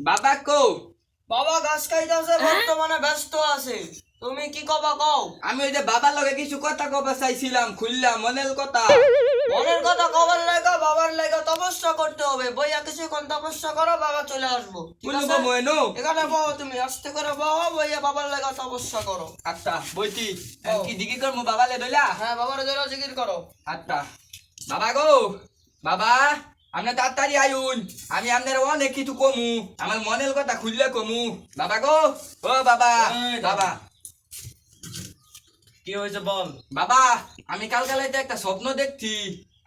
বাবা কো বাবা গাছ খাইতেছে বর্তমানে ব্যস্ত আছে। তুমি কি কবা কও? আমি ওই যে বাবার লগে কিছু কথা কবা চাইছিলাম, খুললাম মনের কথা। মনের কথা কবার লাগা বাবার লাগা তপস্যা করতে হবে। বইয়া কিছুক্ষণ তপস্যা করো, বাবা চলে আসবো। ঠিক কুলু আছে? বমু এনো। এখানে বহ, তুমি আস্তে করে বহ, বইয়া বাবার লাগা তপস্যা করো। আচ্ছা বইতি ও। কি দিগি করমু বাবালে দইলা। হ্যাঁ, বাবার জন্য জিকির করো। আচ্ছা বাবা গো, বাবা আপনি তাড়াতাড়ি আইউন, আমি আপনার অনেক কিছু কমু, আমার মনের কথা খুললে কমু। বাবা গো, ও বাবা। এই বাবা কি হয়েছে বল। বাবা আমি কালকালাইতে একটা স্বপ্ন দেখছি।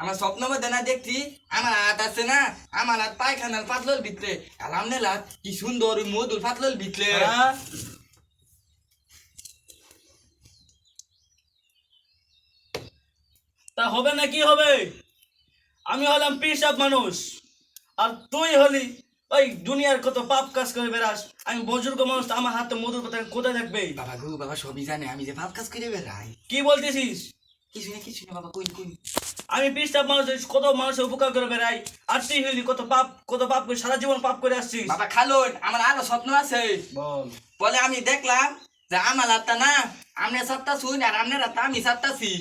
আমার স্বপ্ন মধ্যে না দেখছি আমার হাত আছে না, আমার হাত পায়খানার পাতলর ভিতরে, আর আমনের হাত কি সুন্দর ওই মধুর পাতলর ভিতরে। হ্যাঁ? তা হবে না কি হবে? আমি হলাম পিসাব মানুষ, আর তুই হলি ওই দুনিয়ার কত পাপ কাজ করে বেড়াস। আমি বুজুর্গ মানুষ, তো আমার হাতে মধুর পাতা কোথায় থাকবে? বাবা গো, বাবা সবই জানে আমি যে ভাব কাজ করে বেড়াই। কি বলতেছিস? কিছু না বাবা, কই কই। আমি পিসাব মানুষ, কত মানুষের উপকার করে বেড়াই, আর তুই হলি কত পাপ করে সারা জীবন পাপ করে আসছিস। বাবা খালুন, আমার আরো স্বপ্ন আছে। বল। বলে আমি দেখলাম যে আমার হাতটা না, আমনে সাতটা শুন, আর আমনের হাতটা আমি সাতটাছি।